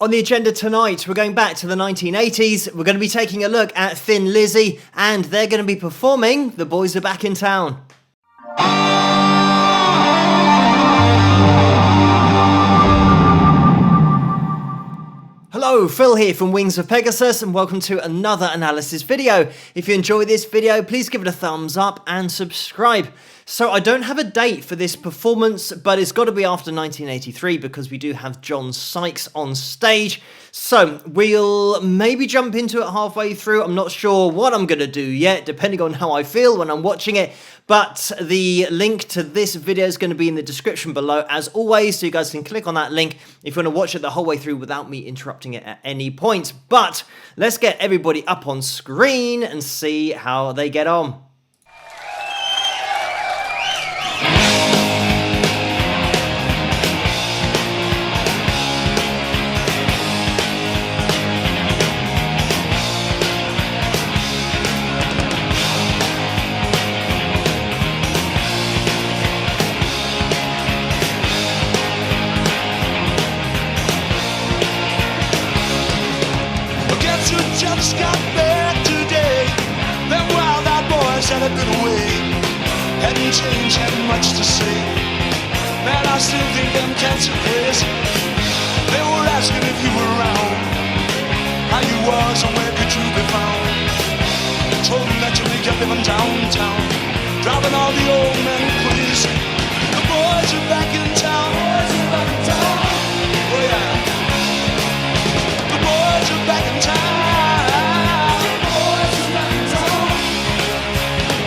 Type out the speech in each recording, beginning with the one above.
On the agenda tonight, we're going back to the 1980s. We're going to be taking a look at Thin Lizzy, and they're going to be performing The Boys Are Back in Town. Hello, Phil here from Wings of Pegasus, and welcome to another analysis video. If you enjoy this video, please give it a thumbs up and subscribe. So I don't have a date for this performance, but it's got to be after 1983 because we do have John Sykes on stage. So we'll maybe jump into it halfway through. I'm not sure what I'm going to do yet, depending on how I feel when I'm watching it. But the link to this video is going to be in the description below, as always, so you guys can click on that link if you want to watch it the whole way through without me interrupting it at any point. But let's get everybody up on screen and see how they get on. Just got back today. Them wild-eyed boys had a good way. Hadn't changed, hadn't much to say. Man, I still think them cats are crazy. They were asking if you were around, how you was and where could you be found. Told them that you make your living downtown, driving all the old men crazy. The boys are back in town. Boys are back in town. Oh yeah. The boys are back in town.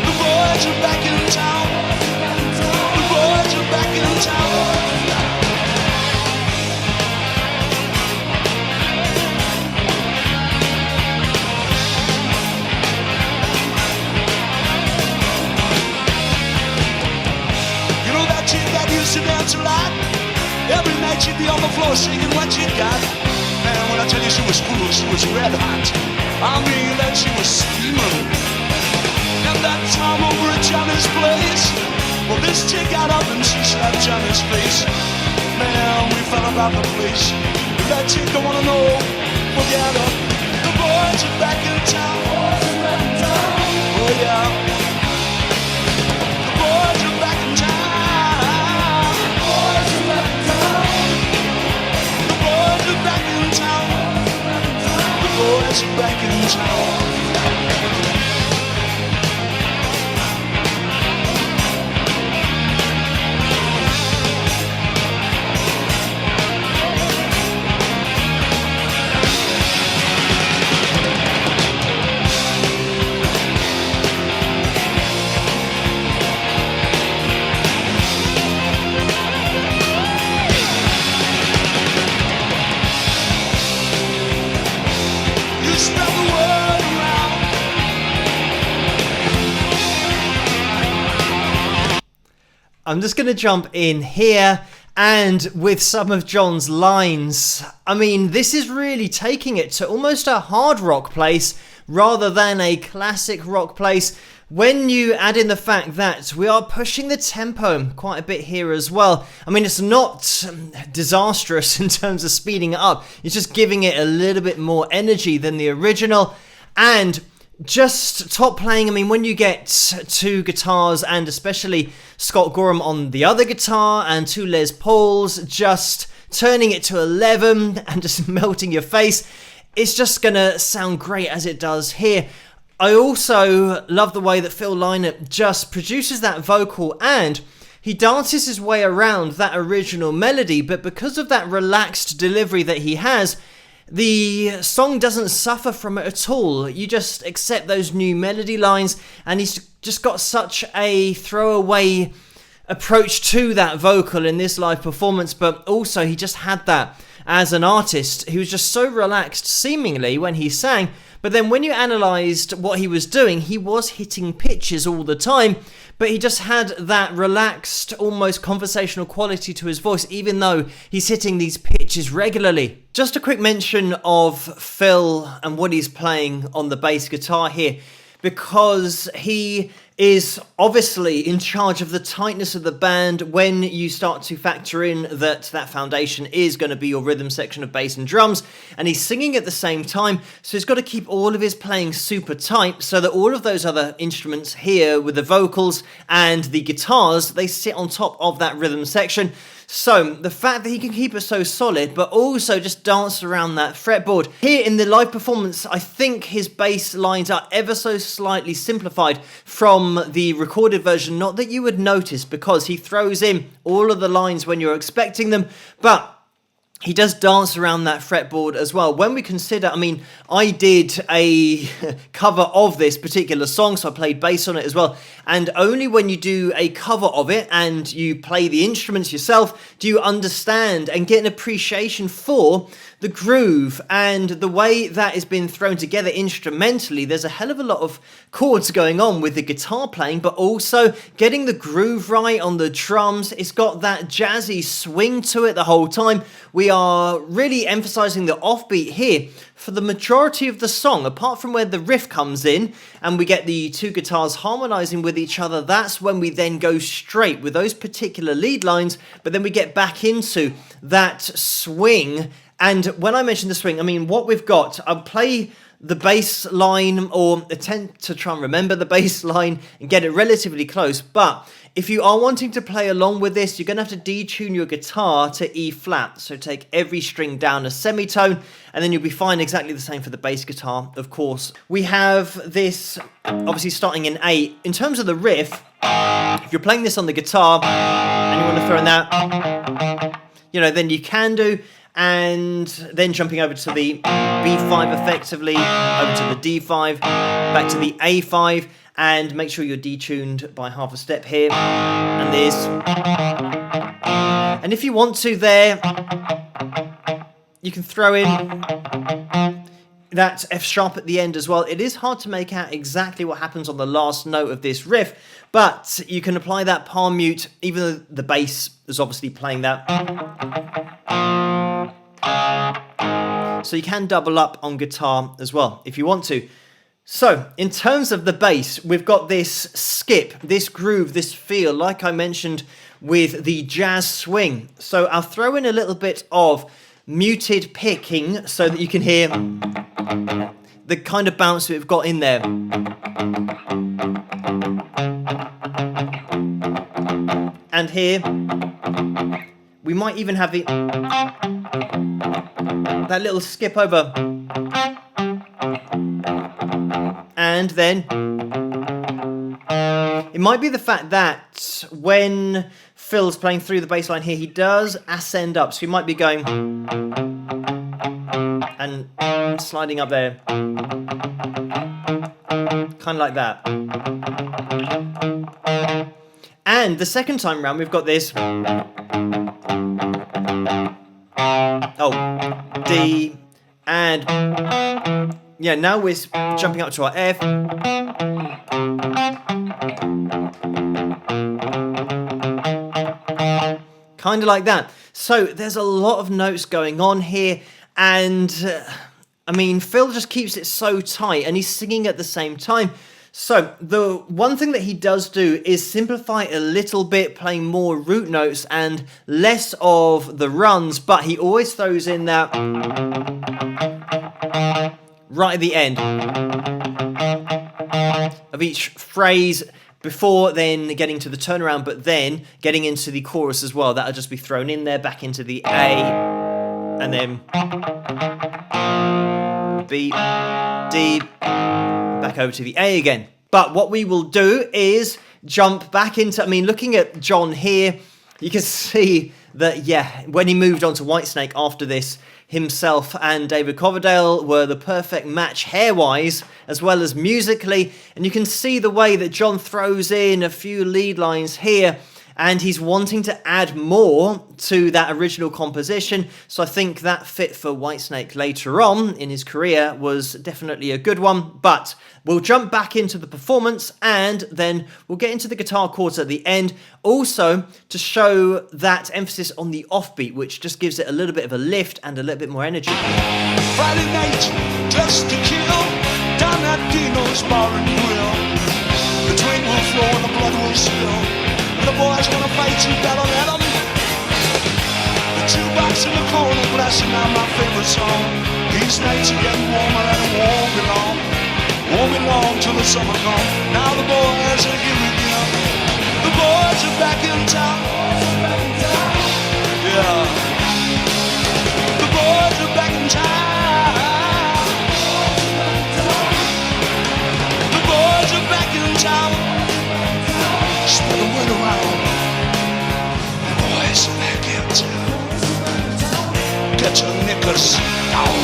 The boys are back in town. The boys are back in town. You know that chick that used to dance a lot? Every night she'd be on the floor singing what she got. Man, when I tell you she was cool, she was red hot. I mean that she was steaming. And that time over at Johnny's place, well, this chick got up and she slapped Johnny's face. Man, we fell about the place. If that chick don't wanna know, forget her. The boys are back in town. Oh yeah. The boys are back in town. The boys are back in town. The boys are back in town. The boys are back in town. I'm just going to jump in here and with some of John's lines. I mean, this is really taking it to almost a hard rock place rather than a classic rock place. When you add in the fact that we are pushing the tempo quite a bit here as well. I mean, it's not disastrous in terms of speeding it up. It's just giving it a little bit more energy than the original. And just top playing, I mean, when you get two guitars and especially Scott Gorham on the other guitar and two Les Pauls, just turning it to 11 and just melting your face, it's just gonna sound great as it does here. I also love the way that Phil Lynott just produces that vocal and he dances his way around that original melody, but because of that relaxed delivery that he has, the song doesn't suffer from it at all. You just accept those new melody lines, and he's just got such a throwaway approach to that vocal in this live performance, but also he just had that as an artist. He was just so relaxed seemingly when he sang, but then when you analysed what he was doing, he was hitting pitches all the time, but he just had that relaxed, almost conversational quality to his voice, even though he's hitting these pitches regularly. Just a quick mention of Phil and what he's playing on the bass guitar here. because he is obviously in charge of the tightness of the band when you start to factor in that foundation is going to be your rhythm section of bass and drums, and he's singing at the same time, so he's got to keep all of his playing super tight so that all of those other instruments here with the vocals and the guitars, they sit on top of that rhythm section. So the fact that he can keep it so solid, but also just dance around that fretboard. Here in the live performance, I think his bass lines are ever so slightly simplified from the recorded version. Not that you would notice, because he throws in all of the lines when you're expecting them, but he does dance around that fretboard as well. When we consider, I mean, I did a cover of this particular song, so I played bass on it as well. And only when you do a cover of it and you play the instruments yourself do you understand and get an appreciation for the groove and the way that has been thrown together instrumentally. There's a hell of a lot of chords going on with the guitar playing, but also getting the groove right on the drums. It's got that jazzy swing to it the whole time. We are really emphasizing the offbeat here for the majority of the song, apart from where the riff comes in and we get the two guitars harmonizing with each other. That's when we then go straight with those particular lead lines, but then we get back into that swing. And when I mention the swing, I mean what we've got. I'll play the bass line, or attempt to try and remember the bass line and get it relatively close, but if you are wanting to play along with this, you're going to have to detune your guitar to E flat. So take every string down a semitone, and then you'll be fine. Exactly the same for the bass guitar, of course. We have this obviously starting in A. In terms of the riff, if you're playing this on the guitar and you want to throw in that, then you can do. And then jumping over to the B5 effectively, over to the D5, back to the A5, and make sure you're detuned by half a step here, and this. And if you want to there, you can throw in that F sharp at the end as well. It is hard to make out exactly what happens on the last note of this riff, but you can apply that palm mute, even though the bass is obviously playing that. So you can double up on guitar as well if you want to. So in terms of the bass, we've got this skip, this groove, this feel, like I mentioned with the jazz swing. So I'll throw in a little bit of muted picking so that you can hear the kind of bounce we've got in there. And here, we might even have that little skip over. And then it might be the fact that when Phil's playing through the bass line here, he does ascend up. So he might be going and sliding up there. Kind of like that. And the second time round, we've got this. D, and yeah, now we're jumping up to our F. Kind of like that. So there's a lot of notes going on here, and I mean, Phil just keeps it so tight, and he's singing at the same time. So the one thing that he does do is simplify a little bit, playing more root notes and less of the runs, but he always throws in that right at the end of each phrase before then getting to the turnaround, but then getting into the chorus as well. That'll just be thrown in there, back into the A, and then B, D, back over to the A again. But what we will do is jump back into, I mean, looking at John here, you can see that, yeah, when he moved on to Whitesnake after this, himself and David Coverdale were the perfect match hair-wise, as well as musically. And you can see the way that John throws in a few lead lines here, and he's wanting to add more to that original composition. So I think that fit for Whitesnake later on in his career was definitely a good one. But we'll jump back into the performance, and then we'll get into the guitar chords at the end, also to show that emphasis on the offbeat, which just gives it a little bit of a lift and a little bit more energy. Friday night, dressed to kill. down that Dino's bar and grill. The drink will flow and the blood will spill. And the boys wanna fight, you better let them. The jukebox in the corner blasting out my favorite song. These nights are getting warmer and it won't be long. Won't be long till the summer comes. Now the boys are here again. The boys are back in town. Yeah. The boys are back in town. The boys are back in town. Spread the word around. The boys are back in town. Get your knickers down.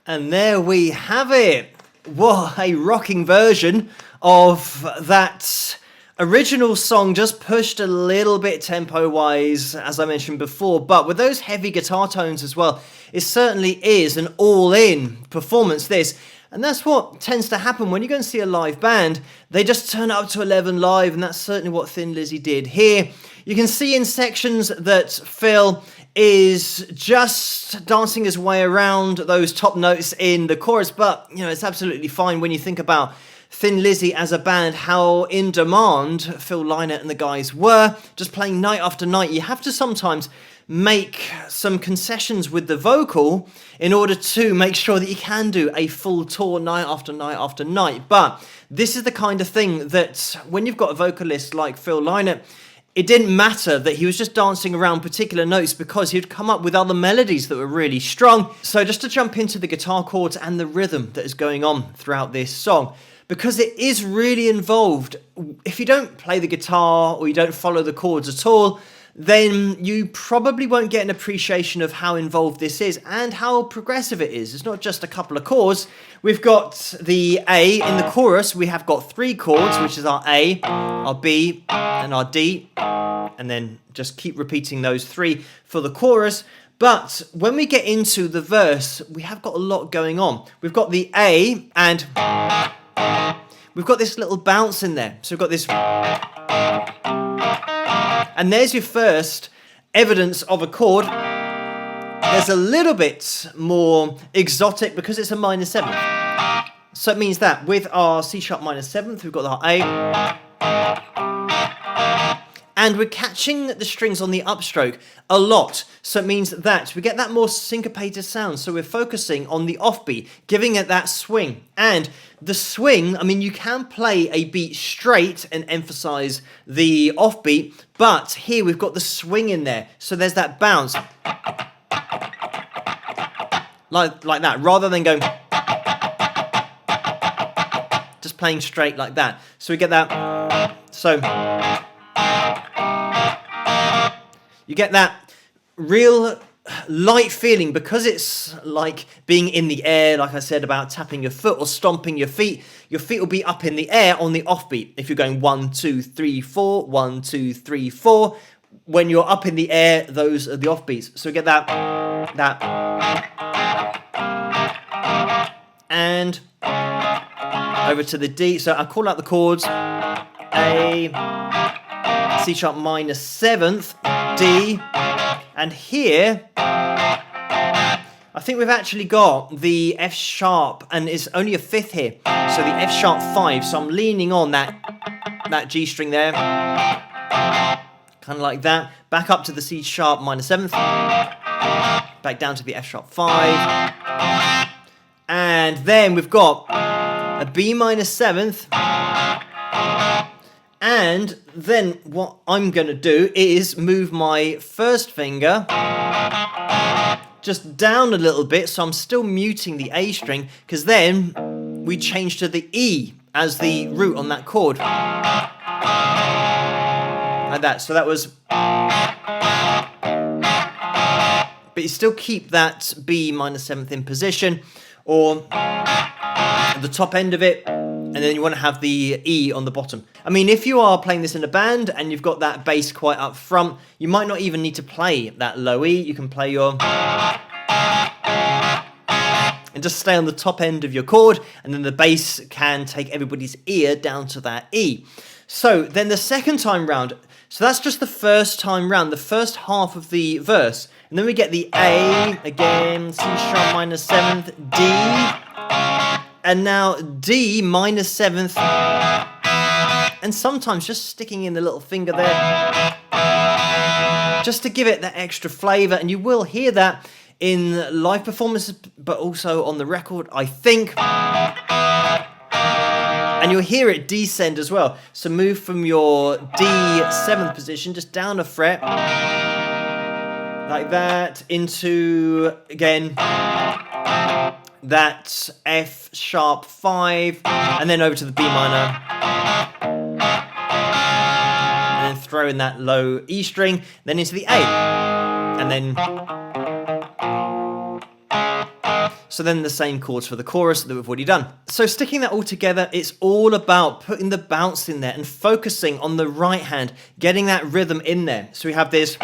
And there we have it. What a rocking version of that original song, just pushed a little bit tempo-wise, as I mentioned before, but with those heavy guitar tones as well. It certainly is an all-in performance, this. And that's what tends to happen when you go and see a live band. They just turn it up to 11 live, and that's certainly what Thin Lizzy did here. You can see in sections that Phil is just dancing his way around those top notes in the chorus, but you know, it's absolutely fine when you think about Thin Lizzy as a band, how in demand Phil Lynott and the guys were, just playing night after night. You have to sometimes make some concessions with the vocal in order to make sure that you can do a full tour night after night after night. But this is the kind of thing that when you've got a vocalist like Phil Lynott, it didn't matter that he was just dancing around particular notes because he'd come up with other melodies that were really strong. So just to jump into the guitar chords and the rhythm that is going on throughout this song, because it is really involved. If you don't play the guitar or you don't follow the chords at all, then you probably won't get an appreciation of how involved this is and how progressive it is. It's not just a couple of chords. We've got the A in the chorus. We have got 3 chords, which is our A, our B, and our D. And then just keep repeating those 3 for the chorus. But when we get into the verse, we have got a lot going on. We've got the A, and we've got this little bounce in there. So we've got this... And there's your first evidence of a chord. There's a little bit more exotic because it's a minor 7th. So it means that with our C sharp minor 7th, we've got our A. And we're catching the strings on the upstroke a lot. So it means that we get that more syncopated sound. So we're focusing on the offbeat, giving it that swing. And the swing, I mean, you can play a beat straight and emphasize the offbeat, but here we've got the swing in there. So there's that bounce. Like that, rather than going... just playing straight like that. So we get that... So... you get that real light feeling because it's like being in the air, like I said about tapping your foot or stomping your feet. Your feet will be up in the air on the offbeat. If you're going 1, 2, 3, 4, 1, 2, 3, 4, when you're up in the air, those are the offbeats. So we get that, and over to the D. So I call out the chords: A, C sharp minor 7th, D, and here I think we've actually got the F sharp, and it's only a 5th here, so the F sharp 5, so I'm leaning on that G string there, kind of like that, back up to the C sharp minor 7th, back down to the F sharp 5, and then we've got a B minor 7th, and then what I'm going to do is move my first finger just down a little bit, so I'm still muting the A string, because then we change to the E as the root on that chord. Like that, so that was... But you still keep that B minor 7th in position, or at the top end of it, and then you want to have the E on the bottom. I mean, if you are playing this in a band and you've got that bass quite up front, you might not even need to play that low E. You can play your... and just stay on the top end of your chord, and then the bass can take everybody's ear down to that E. So then the second time round, so that's just the first time round, the first half of the verse. And then we get the A, again, C sharp minor 7th, D, and now D minor 7th, and sometimes just sticking in the little finger there, just to give it that extra flavour, and you will hear that in live performances, but also on the record, I think. And you'll hear it descend as well. So move from your D7th position, just down a fret, like that, into, again, that F sharp 5, and then over to the B minor, and then throw in that low E string, then into the A, and then... So then the same chords for the chorus that we've already done. So sticking that all together, it's all about putting the bounce in there and focusing on the right hand, getting that rhythm in there. So we have this...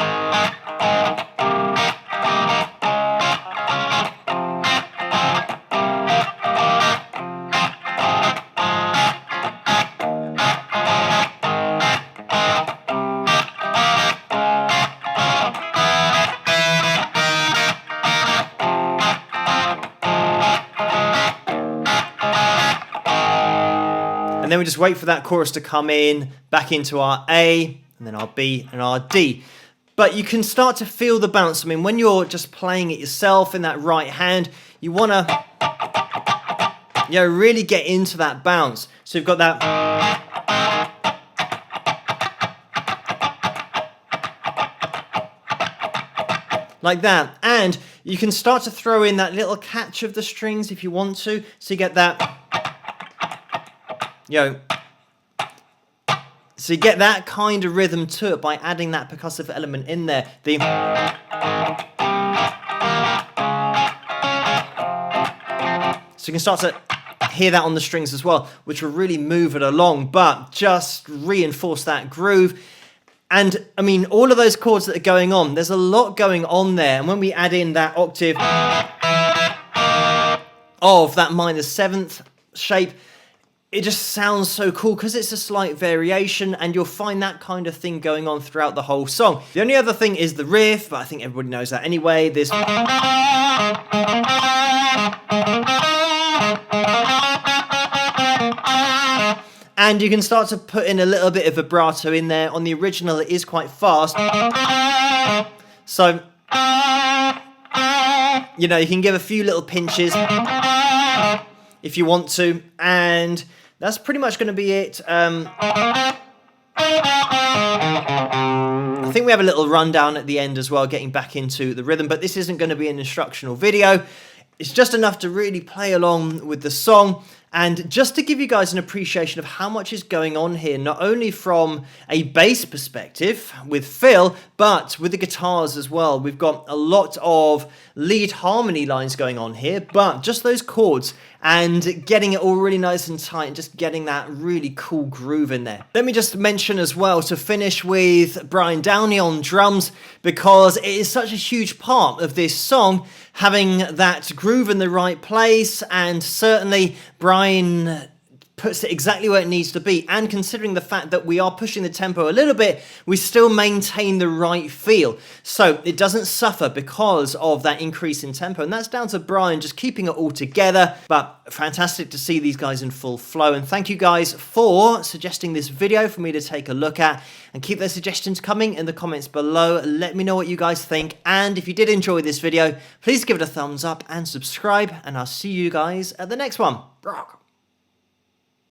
And then we just wait for that chorus to come in, back into our A, and then our B and our D. But you can start to feel the bounce. I mean, when you're just playing it yourself in that right hand, you want to, really get into that bounce. So you've got that. Like that. And you can start to throw in that little catch of the strings if you want to. So you get that. So you get that kind of rhythm to it by adding that percussive element in there. So you can start to hear that on the strings as well, which will really move it along, but just reinforce that groove. And I mean, all of those chords that are going on, there's a lot going on there. And when we add in that octave of that minor 7th shape, it just sounds so cool because it's a slight variation, and you'll find that kind of thing going on throughout the whole song. The only other thing is the riff, but I think everybody knows that anyway. This... And you can start to put in a little bit of vibrato in there. On the original, it is quite fast. So, you can give a few little pinches if you want to, and that's pretty much going to be it. I think we have a little rundown at the end as well, getting back into the rhythm, but this isn't going to be an instructional video. It's just enough to really play along with the song, and just to give you guys an appreciation of how much is going on here, not only from a bass perspective with Phil, but with the guitars as well. We've got a lot of lead harmony lines going on here, but just those chords and getting it all really nice and tight and just getting that really cool groove in there. Let me just mention as well, to finish with Brian Downey on drums, because it is such a huge part of this song, having that groove in the right place, and certainly Brian puts it exactly where it needs to be, and considering the fact that we are pushing the tempo a little bit, we still maintain the right feel. So it doesn't suffer because of that increase in tempo, and that's down to Brian just keeping it all together. But fantastic to see these guys in full flow, and thank you guys for suggesting this video for me to take a look at, and keep those suggestions coming in the comments below. Let me know what you guys think, and if you did enjoy this video, please give it a thumbs up and subscribe, and I'll see you guys at the next one. Rock.